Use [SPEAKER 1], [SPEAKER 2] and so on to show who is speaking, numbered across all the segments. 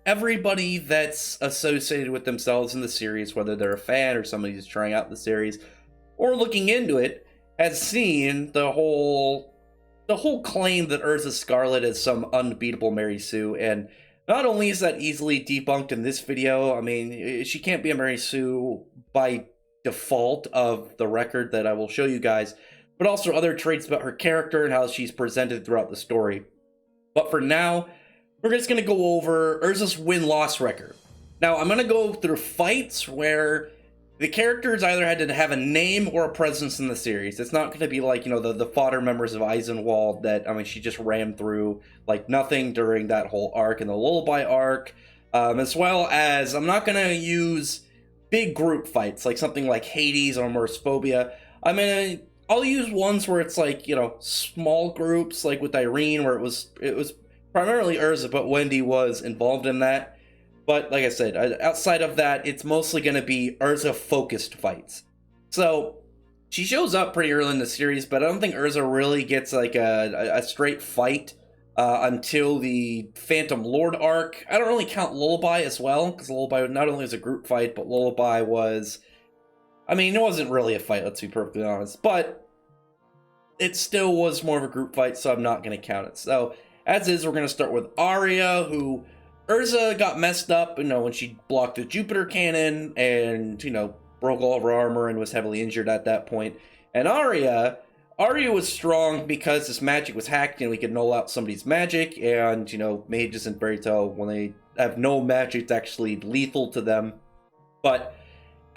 [SPEAKER 1] everybody that's associated with themselves in the series, whether they're a fan or somebody who's trying out the series or looking into it, has seen the whole claim that Erza Scarlet is some unbeatable Mary Sue. And not only is that easily debunked in this video, I mean, she can't be a Mary Sue by default of the record that I will show you guys, but also other traits about her character and how she's presented throughout the story. But for now, we're just going to go over Erza's win-loss record. Now, I'm going to go through fights where the characters either had to have a name or a presence in the series. It's not going to be like, the fodder members of Eisenwald that, I mean, she just ran through like nothing during that whole arc and the Lullaby arc. As well as, I'm not going to use big group fights, like something like Hades or Phobia. I mean, I'll use ones where it's like, small groups, like with Irene, where it was primarily Erza, but Wendy was involved in that. But like I said, outside of that, it's mostly going to be Erza-focused fights. So she shows up pretty early in the series, but I don't think Erza really gets like a straight fight until the Phantom Lord arc. I don't really count Lullaby as well, because Lullaby not only was a group fight, but Lullaby was... I mean, it wasn't really a fight, let's be perfectly honest, but it still was more of a group fight, so I'm not going to count it. So, as is, we're going to start with Arya, who... Erza got messed up, when she blocked the Jupiter cannon and, broke all of her armor and was heavily injured at that point. And Arya was strong because this magic was hacked and we could null out somebody's magic. And, mages and fairy tale, when they have no magic, it's actually lethal to them. But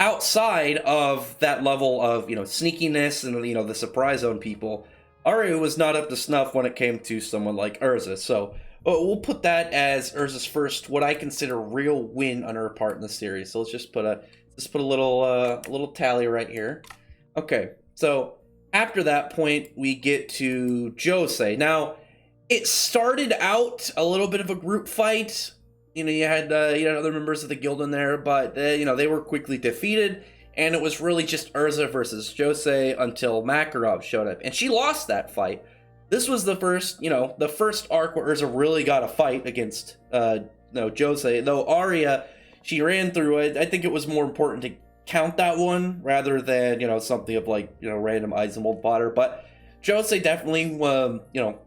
[SPEAKER 1] outside of that level of, sneakiness and, the surprise zone people, Arya was not up to snuff when it came to someone like Erza. So... we'll put that as Erza's first, what I consider real win on her part in the series. So let's just put a little tally right here. Okay, so after that point, we get to Jose. Now, it started out a little bit of a group fight. You had other members of the guild in there, but they were quickly defeated, and it was really just Erza versus Jose until Makarov showed up, and she lost that fight. This was the first arc where Erza really got a fight against, Jose. Though Arya, she ran through it. I think it was more important to count that one rather than, something of like, random Eisenwald fodder. But Jose definitely,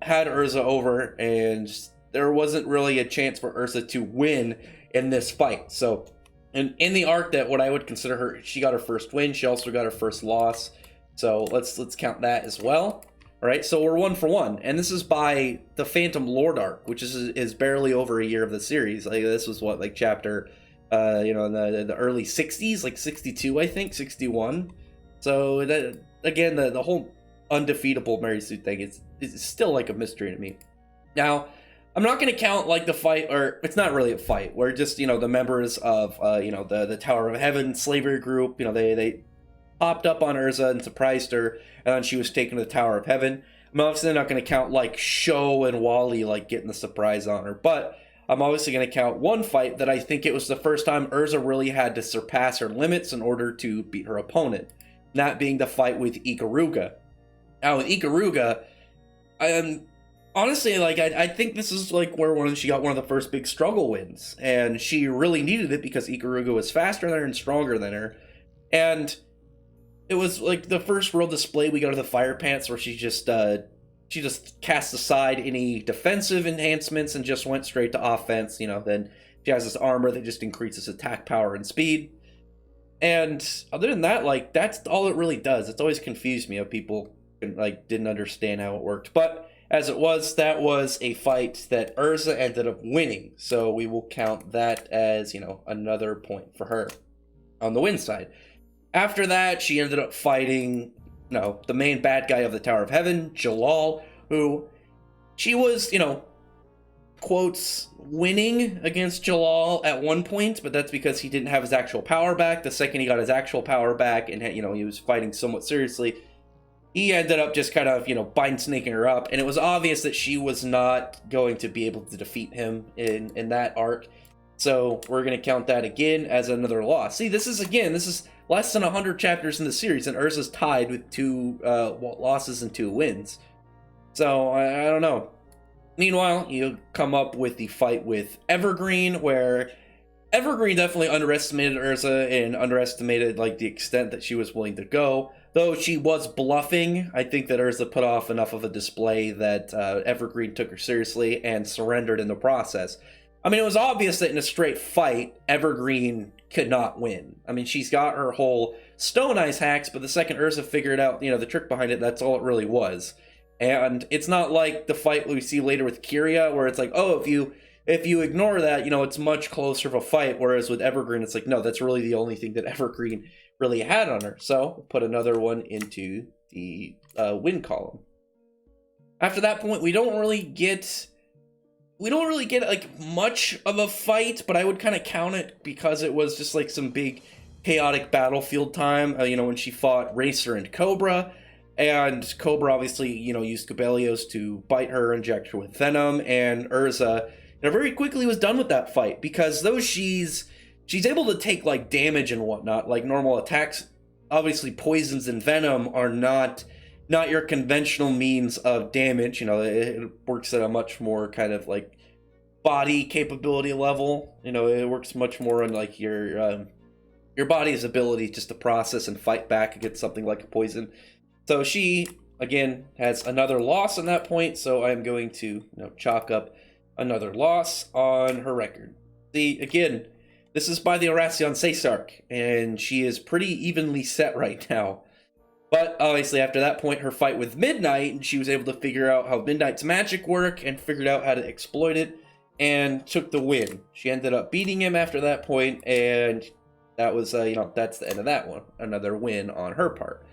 [SPEAKER 1] had Erza over, and there wasn't really a chance for Erza to win in this fight. So, in the arc that what I would consider she got her first win. She also got her first loss. So let's count that as well. All right, so we're 1 for 1, and this is by the Phantom Lord arc, which is barely over a year of the series. Like this was what, like chapter, in the early 60s, like 62, I think, 61. So that again, the whole undefeatable Mary Sue thing is still like a mystery to me. Now, I'm not going to count like the fight, or it's not really a fight. Where just the members of the Tower of Heaven slavery group, they popped up on Erza and surprised her, and then she was taken to the Tower of Heaven. I'm obviously not going to count like Sho and Wally like getting the surprise on her, but I'm obviously going to count one fight that I think it was the first time Erza really had to surpass her limits in order to beat her opponent. That being the fight with Ikaruga. Now with Ikaruga, honestly, like I think this is like where she got one of the first big struggle wins, and she really needed it because Ikaruga was faster than her and stronger than her, and it was like the first real display we got of the Fire Pants, where she just cast aside any defensive enhancements and just went straight to offense. Then she has this armor that just increases attack power and speed. And other than that, like that's all it really does. It's always confused me how people like didn't understand how it worked. But as it was, that was a fight that Erza ended up winning. So we will count that as, another point for her on the win side. After that, she ended up fighting, the main bad guy of the Tower of Heaven, Jalal, who she was, quotes, winning against Jalal at one point, but that's because he didn't have his actual power back. The second he got his actual power back and, he was fighting somewhat seriously, he ended up just kind of, bind snaking her up. And it was obvious that she was not going to be able to defeat him in that arc. So we're going to count that again as another loss. See, this is less than 100 chapters in the series, and Erza's tied with 2 losses and 2 wins. So, I don't know. Meanwhile, you come up with the fight with Evergreen, where Evergreen definitely underestimated Erza and underestimated like the extent that she was willing to go. Though she was bluffing, I think that Erza put off enough of a display that Evergreen took her seriously and surrendered in the process. I mean, it was obvious that in a straight fight, Evergreen could not win. I mean, she's got her whole Stone Eyes hacks, but the second Erza figured out, the trick behind it, that's all it really was. And it's not like the fight we see later with Kyria, where it's like, oh, if you ignore that, it's much closer of a fight. Whereas with Evergreen, it's like, no, that's really the only thing that Evergreen really had on her. So put another one into the win column. After that point, we don't really get like much of a fight, but I would kind of count it because it was just like some big chaotic battlefield time. When she fought Racer and Cobra. And Cobra obviously, used Cobelios to bite her, inject her with venom, and Erza, very quickly was done with that fight, because though she's able to take like damage and whatnot, like normal attacks, obviously poisons and venom are not your conventional means of damage. It works at a much more kind of like body capability level. It works much more on like your body's ability just to process and fight back against something like a poison. So she, again, has another loss on that point, so I'm going to chalk up another loss on her record. See, again, this is by the Erza Scarlet, and she is pretty evenly set right now. But obviously after that point, her fight with Midnight, and she was able to figure out how Midnight's magic work and figured out how to exploit it, and took the win. She ended up beating him after that point, and that was, that's the end of that one. Another win on her part.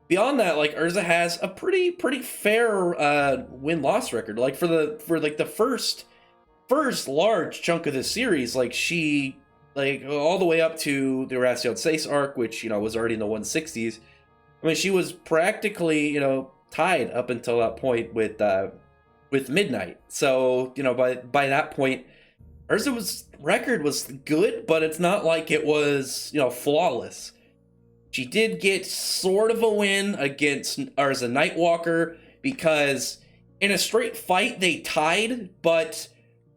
[SPEAKER 1] Beyond that, like, Erza has a pretty fair win-loss record. Like for the first large chunk of the series, like she all the way up to the Erza Scarlet arc, which was already in the 160s. I mean, she was practically tied up until that point with Midnight. So by that point, Erza's record was good, but it's not like it was flawless. She did get sort of a win against Erza Nightwalker, because in a straight fight they tied, but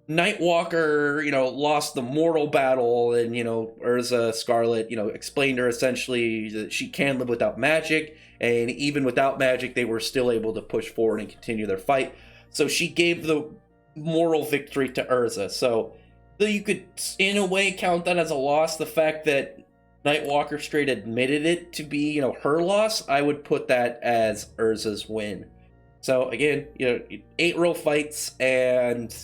[SPEAKER 1] Nightwalker, lost the mortal battle, and, Erza Scarlet, explained to her essentially that she can live without magic, and even without magic, they were still able to push forward and continue their fight. So she gave the moral victory to Erza. So though you could, in a way, count that as a loss, the fact that Nightwalker straight admitted it to be, her loss, I would put that as Erza's win. So again, 8 real fights and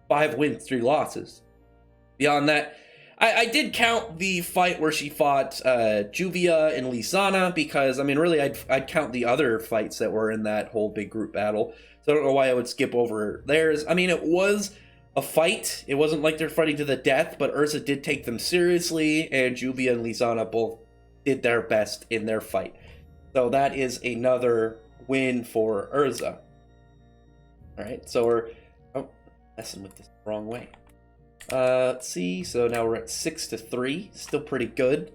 [SPEAKER 1] 5 wins, 3 losses. Beyond that, I did count the fight where she fought Juvia and Lisana, because, I mean, really, I'd count the other fights that were in that whole big group battle. So I don't know why I would skip over theirs. I mean, it was a fight. It wasn't like they're fighting to the death, but Erza did take them seriously, and Juvia and Lisana both did their best in their fight. So that is another win for Erza. Alright, so we're messing with this the wrong way. Let's see, so now we're at 6-3, still pretty good.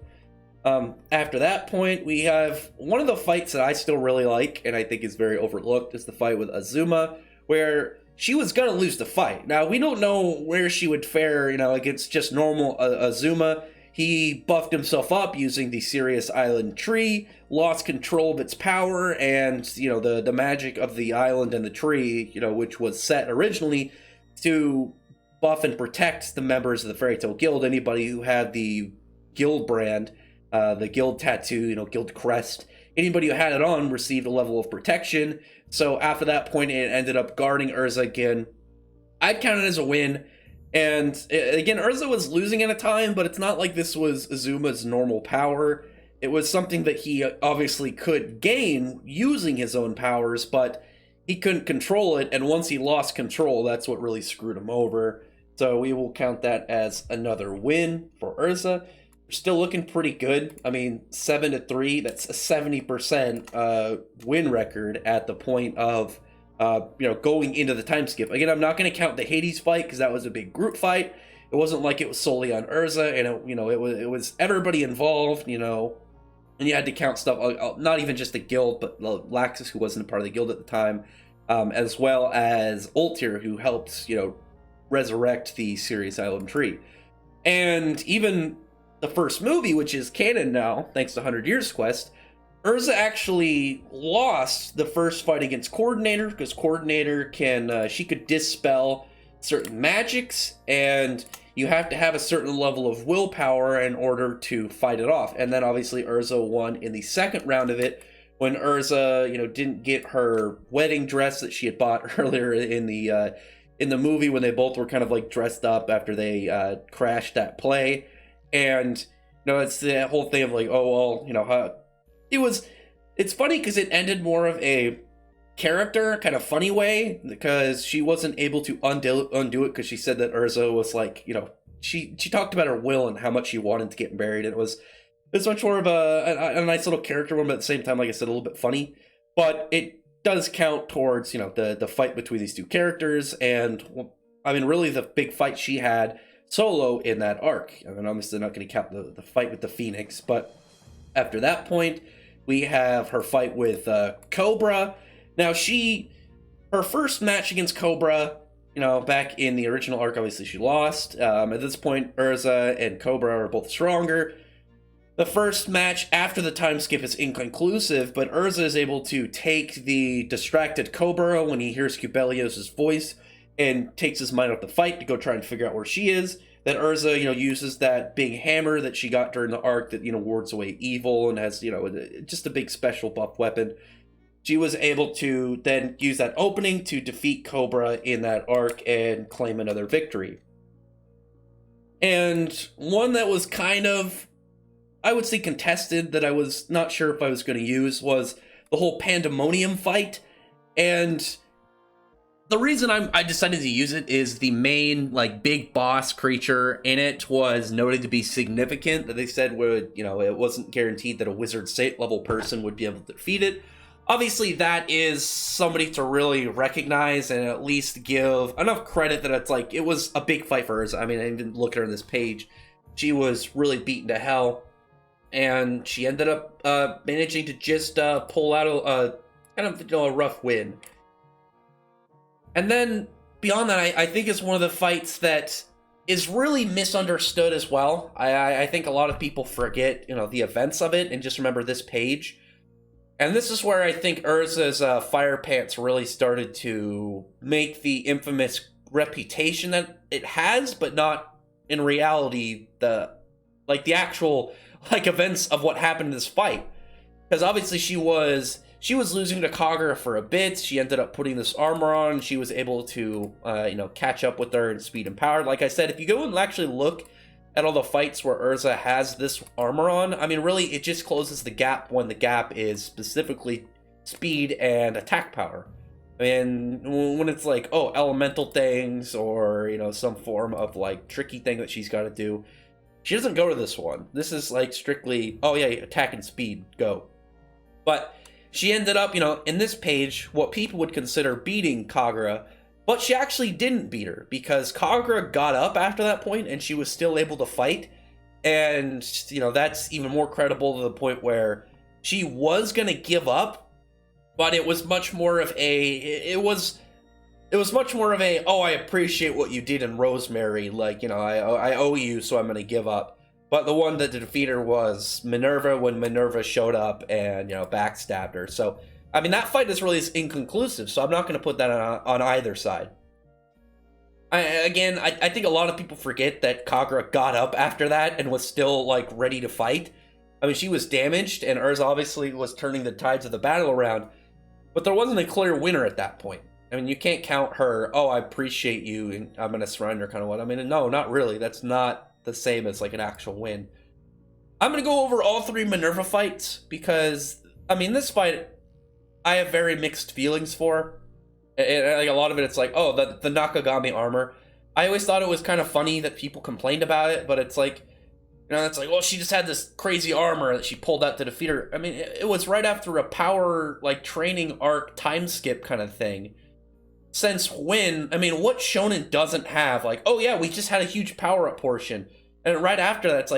[SPEAKER 1] After that point, we have one of the fights that I still really like, and I think is very overlooked, is the fight with Azuma, where she was gonna lose the fight. Now, we don't know where she would fare, against just normal Azuma. He buffed himself up using the Sirius Island tree, lost control of its power, and, the magic of the island and the tree, which was set originally to buff and protect the members of the Fairy Tail Guild, anybody who had the guild brand, the guild tattoo, guild crest. Anybody who had it on received a level of protection. So after that point, it ended up guarding Erza again. I'd count it as a win. And again, Erza was losing at a time, but it's not like this was Azuma's normal power. It was something that he obviously could gain using his own powers, but he couldn't control it. And once he lost control, that's what really screwed him over. So we will count that as another win for Erza. Still looking pretty good. I mean, 7-3, that's a 70% win record at the point of, going into the time skip. Again, I'm not going to count the Hades fight because that was a big group fight. It wasn't like it was solely on Erza, and it was everybody involved, and you had to count stuff, not even just the guild, but Laxus, who wasn't a part of the guild at the time. as well as Ultir, who helped, resurrect the Sirius Island tree. And even the first movie, which is canon now, thanks to 100 Years Quest, Erza actually lost the first fight against Coordinator, because Coordinator she could dispel certain magics, and you have to have a certain level of willpower in order to fight it off. And then obviously Erza won in the second round of it, when Erza, didn't get her wedding dress that she had bought earlier in the movie, when they both were kind of like dressed up after they crashed that play. And it's the whole thing of like, oh well, it's funny because it ended more of a character kind of funny way, because she wasn't able to undo it, because she said that Erza was like, she talked about her will and how much she wanted to get married, and it's much more of a nice little character one, but at the same time, like I said, a little bit funny. But it does count towards the fight between these two characters, and really the big fight she had solo in that arc. Obviously not going to count the fight with the Phoenix, but after that point we have her fight with Cobra. Now her first match against Cobra, back in the original arc, obviously she lost. At this point, Erza and Cobra are both stronger. The first match after the time skip is inconclusive, but Erza is able to take the distracted Cobra when he hears Cubelios' voice, and takes his mind off the fight to go try and figure out where she is. Then Erza, uses that big hammer that she got during the arc that, wards away evil and has, just a big special buff weapon. She was able to then use that opening to defeat Cobra in that arc and claim another victory. And one that was kind of, I would say, contested, that I was not sure if I was going to use, was the whole Pandemonium fight. And the reason I decided to use it is the main, big boss creature in it was noted to be significant, that they said would, it wasn't guaranteed that a Wizard State level person would be able to defeat it. Obviously, that is somebody to really recognize and at least give enough credit that it's it was a big fight for her. I didn't look at her on this page. She was really beaten to hell, and she ended up managing to just pull out a kind of a rough win. And then beyond that, I think it's one of the fights that is really misunderstood as well. I think a lot of people forget, the events of it and just remember this page. And this is where I think Erza's Fire Pants really started to make the infamous reputation that it has, but not in reality the actual events of what happened in this fight. Because obviously she was losing to Kagura for a bit. She ended up putting this armor on. She was able to catch up with her in speed and power. Like I said, if you go and actually look at all the fights where Erza has this armor on, really it just closes the gap when the gap is specifically speed and attack power. When it's elemental things or some form of tricky thing that she's got to do, she doesn't go to this one. This is strictly, oh yeah, attack and speed, go. But she ended up, in this page, what people would consider beating Kagura, but she actually didn't beat her, because Kagura got up after that point and she was still able to fight. And, that's even more credible to the point where she was going to give up, but it was much more of a, oh, I appreciate what you did in Rosemary, I owe you, so I'm going to give up. But the one that defeated her was Minerva, when Minerva showed up and, backstabbed her. So, that fight is really inconclusive, so I'm not going to put that on either side. I think a lot of people forget that Kagura got up after that and was still, ready to fight. She was damaged, and Erza obviously was turning the tides of the battle around, but there wasn't a clear winner at that point. You can't count her, oh, I appreciate you, and I'm going to surrender kind of what. No, not really. That's not the same as an actual win. I'm gonna go over all three Minerva fights because this fight I have very mixed feelings for. A lot of it, it's oh, the Nakagami armor. I always thought it was kind of funny that people complained about it, but it's well, she just had this crazy armor that she pulled out to defeat her. It was right after a power training arc time skip kind of thing. Since when, what shonen doesn't have, oh yeah, we just had a huge power-up portion. And right after that, it's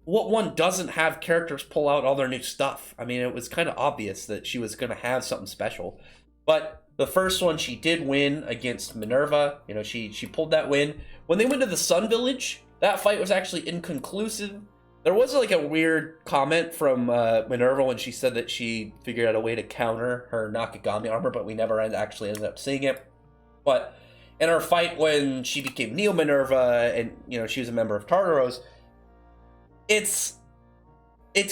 [SPEAKER 1] what one doesn't have characters pull out all their new stuff? It was kind of obvious that she was going to have something special. But The first one she did win against Minerva. You know, she pulled that win. When they went to the Sun Village, that fight was actually inconclusive. There was like a weird comment from Minerva when she said that she figured out a way to counter her Nakagami armor, but we never actually ended up seeing it. But in her fight when she became Neo Minerva and, you know, she was a member of Tartaros, it's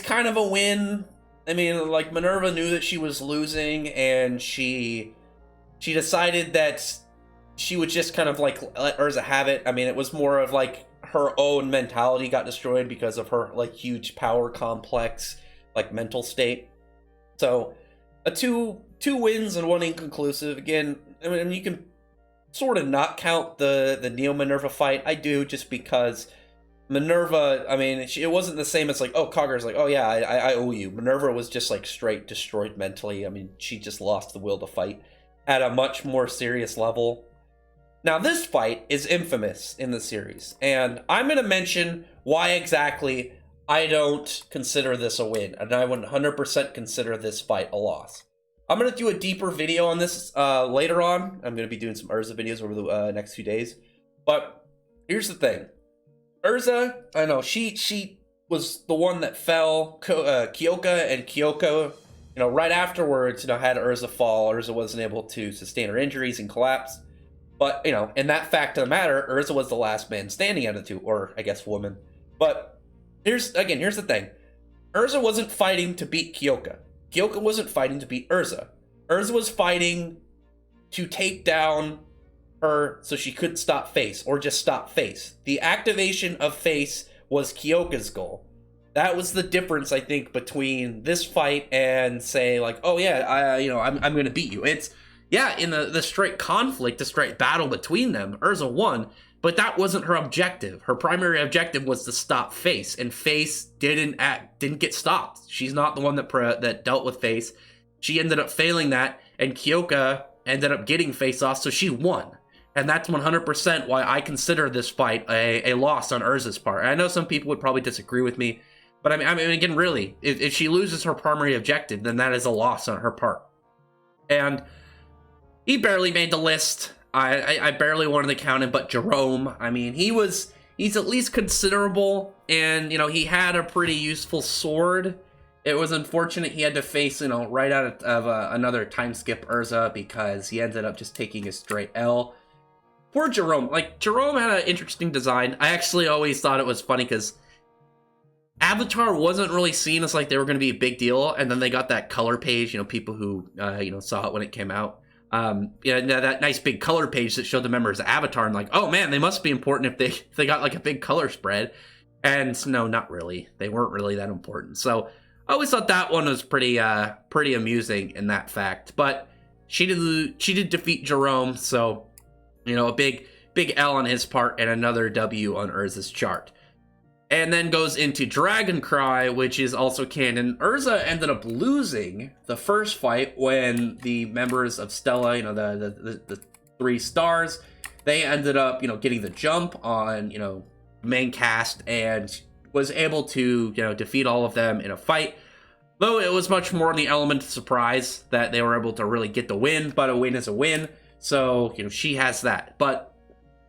[SPEAKER 1] kind of a win. I mean, like, Minerva knew that she was losing, and she decided that she would just kind of, like, let Erza have it. I mean, it was more of, like, her own mentality got destroyed because of her, like, huge power complex, like, mental state. So, two wins and one inconclusive. Again, I mean, you can sort of not count the Neo Minerva fight. I do, just because Minerva, I mean, it wasn't the same as like, oh, Kagura's like, oh yeah, I owe you. Minerva was just like straight destroyed mentally. I mean, she just lost the will to fight at a much more serious level. Now, this fight is infamous in the series, and I'm going to mention why exactly I don't consider this a win, and I would 100% consider this fight a loss. I'm going to do a deeper video on this later on. I'm going to be doing some Erza videos over the next few days. But here's the thing. Erza, I know, she was the one that fell. Kyoka, and Kyoko, you know, right afterwards, you know, had Erza fall. Erza wasn't able to sustain her injuries and collapse. But, you know, in that fact of the matter, Erza was the last man standing out of the two, or I guess woman. But here's the thing. Erza wasn't fighting to beat Kyoka. Kyoka wasn't fighting to beat Erza. Erza was fighting to take down her so she couldn't stop Face, or just stop Face. The activation of Face was Kyoka's goal. That was the difference, I think, between this fight and say, like, oh yeah, I'm gonna beat you. It's, yeah, in the straight conflict, the straight battle between them, Erza won, but that wasn't her objective. Her primary objective was to stop Face, and Face didn't get stopped. She's not the one that dealt with Face. She ended up failing that, and Kyoka ended up getting Face off, so she won. And that's 100% why I consider this fight a loss on Erza's part. And I know some people would probably disagree with me, but I mean again, really, if she loses her primary objective, then that is a loss on her part. And he barely made the list. I barely wanted to count him, but Jerome, I mean, he's at least considerable, and, you know, he had a pretty useful sword. It was unfortunate he had to face, you know, right out of another time skip Erza, because he ended up just taking a straight L. Poor Jerome. Like, Jerome had an interesting design. I actually always thought it was funny, because Avatar wasn't really seen as, like, they were going to be a big deal, and then they got that color page, you know, people who, saw it when it came out. That nice big color page that showed the members of Avatar, and like, oh man, they must be important if they got like a big color spread. And no, not really. They weren't really that important. So I always thought that one was pretty amusing in that fact. But she did defeat Jerome, so, you know, a big L on his part and another W on Erza's chart. And then goes into Dragon Cry, which is also canon. Erza ended up losing the first fight when the members of Stella, you know, the 3 stars, they ended up, you know, getting the jump on, you know, main cast, and was able to, you know, defeat all of them in a fight. Though it was much more in the element of surprise that they were able to really get the win, but a win is a win. So, you know, she has that. But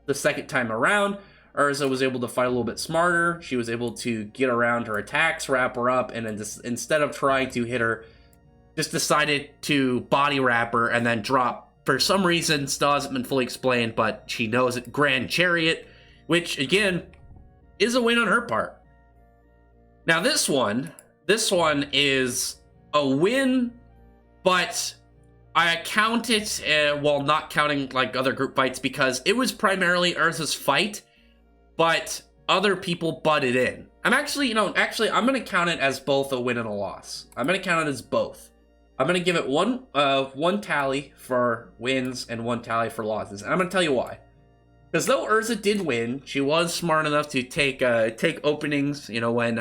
[SPEAKER 1] the second time around, Erza was able to fight a little bit smarter. She was able to get around her attacks, wrap her up, and then just, instead of trying to hit her, just decided to body wrap her and then drop. For some reason, still hasn't been fully explained, but she knows it, Grand Chariot, which, again, is a win on her part. Now, this one is a win, but I count it while not counting, like, other group fights, because it was primarily Erza's fight, but other people butted in. I'm actually going to count it as both a win and a loss. I'm going to count it as both. I'm going to give it one tally for wins and one tally for losses. And I'm going to tell you why. Because though Erza did win, she was smart enough to take openings, you know, when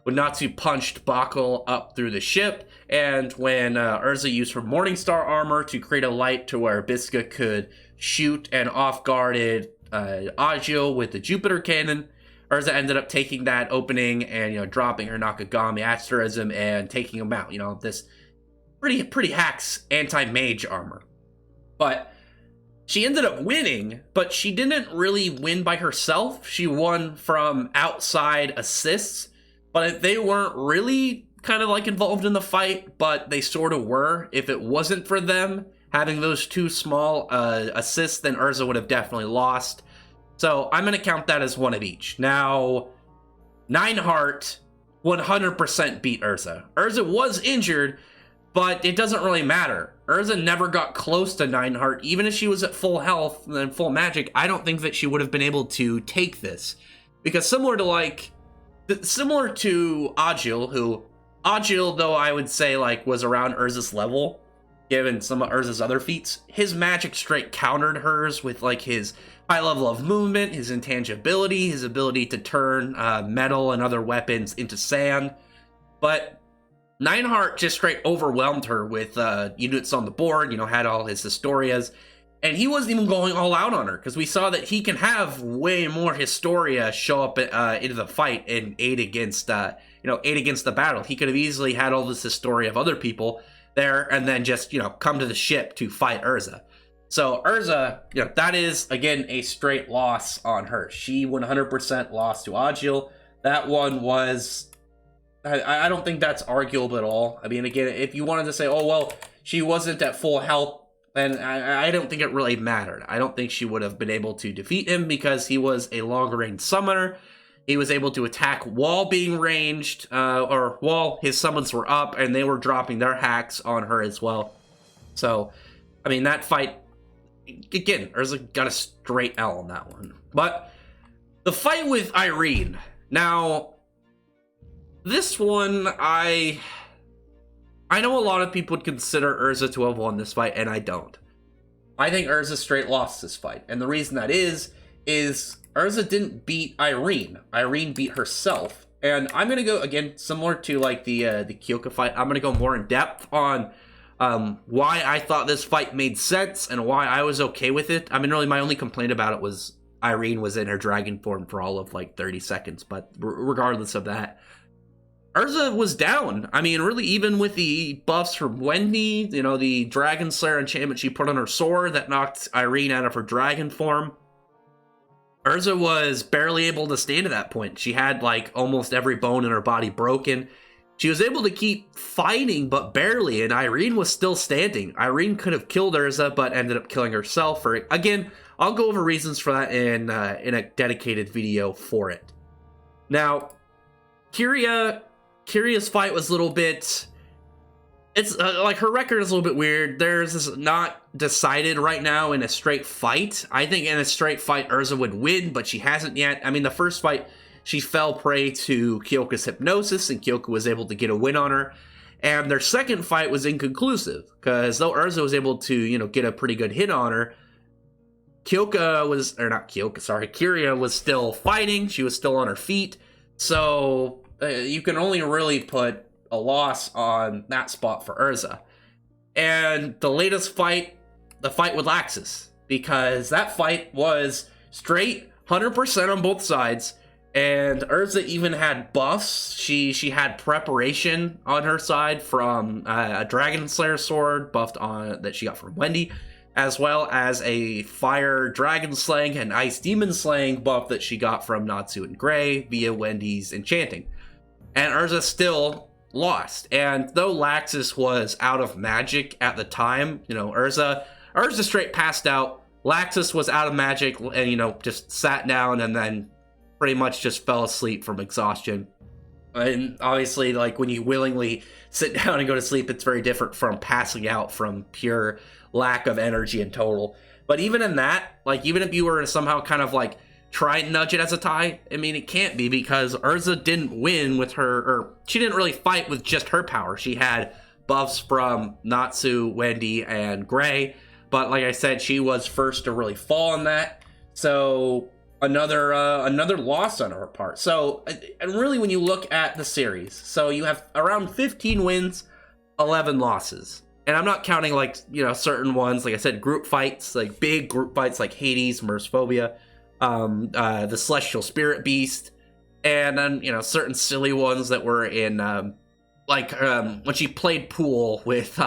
[SPEAKER 1] Natsu punched Bakel up through the ship, and when Erza used her Morningstar armor to create a light to where Bisca could shoot and off-guarded Agio with the Jupiter cannon. Erza ended up taking that opening and, you know, dropping her Nakagami Asterism and taking him out. You know, this pretty hacks anti-mage armor. But she ended up winning, but she didn't really win by herself. She won from outside assists, but they weren't really kind of like involved in the fight, but they sort of were. If it wasn't for them having those two small assists, then Erza would have definitely lost. So I'm going to count that as one of each. Now, Nineheart 100% beat Erza. Erza was injured, but it doesn't really matter. Erza never got close to Nineheart. Even if she was at full health and full magic, I don't think that she would have been able to take this. Because similar to Agil, who Agil, though I would say like was around Erza's level, given some of Erza's other feats, his magic straight countered hers with like his high level of movement, his intangibility, his ability to turn metal and other weapons into sand. But Nineheart just straight overwhelmed her with units on the board, had all his Historias, and he wasn't even going all out on her, because we saw that he can have way more Historia show up into the fight and aid against the battle. He could have easily had all this Historia of other people there and then just, come to the ship to fight Erza. So Erza, that is, again, a straight loss on her. She 100% lost to Agil. That one was, I don't think that's arguable at all. I mean, again, if you wanted to say, oh, well, she wasn't at full health, then I don't think it really mattered. I don't think she would have been able to defeat him because he was a longer-range summoner. He was able to attack while being ranged, or while his summons were up, and they were dropping their hacks on her as well. So, I mean, that fight, again, Erza got a straight L on that one. But the fight with Irene. Now, this one, I know a lot of people would consider Erza to have won this fight, and I don't. I think Erza straight lost this fight. And the reason that is Erza didn't beat Irene. Irene beat herself. And I'm going to go, again, similar to like the Kyoka fight, I'm going to go more in depth on why I thought this fight made sense and why I was okay with it. I mean, really, my only complaint about it was Irene was in her dragon form for all of like 30 seconds. But regardless of that, Erza was down. I mean, really, even with the buffs from Wendy, the Dragon Slayer enchantment she put on her sword that knocked Irene out of her dragon form, Erza was barely able to stand at that point. She had like almost every bone in her body broken. She was able to keep fighting, but barely, and Irene was still standing. Irene could have killed Erza, but ended up killing herself. Again, I'll go over reasons for that in a dedicated video for it. Now, Kyria's fight was a little bit... It's like her record is a little bit weird. There's this not decided right now in a straight fight. I think in a straight fight, Erza would win, but she hasn't yet. I mean, the first fight, she fell prey to Kyoka's hypnosis, and Kyoka was able to get a win on her. And their second fight was inconclusive, because though Erza was able to, get a pretty good hit on her, Kyria was still fighting. She was still on her feet. So you can only really put a loss on that spot for Erza. And the latest fight, the fight with Laxus, because that fight was straight 100% on both sides, and Erza even had buffs. She had preparation on her side from a Dragon Slayer sword buffed on that she got from Wendy, as well as a fire dragon slaying and ice demon slaying buff that she got from Natsu and Gray via Wendy's enchanting. And Erza still lost. And though Laxus was out of magic at the time, Erza straight passed out. Laxus was out of magic and, just sat down and then pretty much just fell asleep from exhaustion. And obviously, like, when you willingly sit down and go to sleep, it's very different from passing out from pure lack of energy in total. But even in that, like, even if you were to somehow kind of, like, try and nudge it as a tie, I mean, it can't be, because Erza didn't win with her, or she didn't really fight with just her power. She had buffs from Natsu, Wendy, and Gray, but like I said, she was first to really fall on that. So another loss on her part. So, and really, when you look at the series, so you have around 15 wins, 11 losses. And I'm not counting, like, certain ones, like I said, group fights, like big group fights like Hades, Mercephobia, the Celestial Spirit Beast, and then, certain silly ones that were in, when she played pool with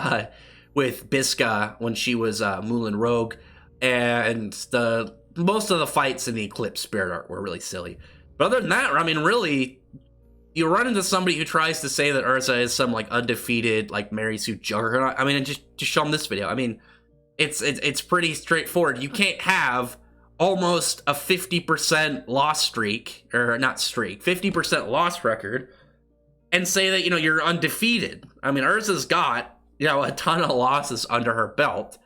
[SPEAKER 1] with Biska when she was Moulin Rogue, and most of the fights in the Eclipse Spirit Art were really silly. But other than that, I mean, really, you run into somebody who tries to say that Erza is some like undefeated like Mary Sue juggernaut. I mean, just show them this video. I mean, it's pretty straightforward. You can't have almost a 50% loss streak, or not streak, 50% loss record, and say that, you know, you're undefeated. I mean, Erza's got, you know, a ton of losses under her belt.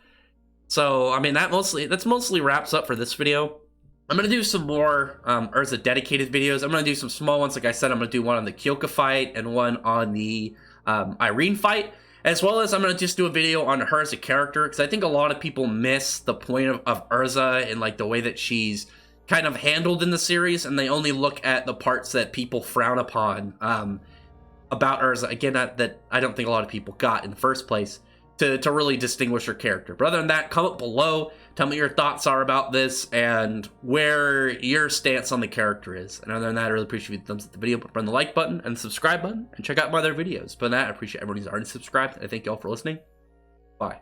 [SPEAKER 1] So, I mean, that's mostly wraps up for this video. I'm going to do some more Erza dedicated videos. I'm going to do some small ones. Like I said, I'm going to do one on the Kyoka fight and one on the Irene fight, as well as I'm going to just do a video on her as a character, because I think a lot of people miss the point of Erza and like the way that she's kind of handled in the series, and they only look at the parts that people frown upon about Erza. Again, that I don't think a lot of people got in the first place to really distinguish her character. But other than that, comment below, tell me what your thoughts are about this and where your stance on the character is. And other than that, I really appreciate you thumbs up the video, put on the like button and the subscribe button, and check out my other videos. But that, I appreciate everyone who's already subscribed, and I thank you all for listening. Bye.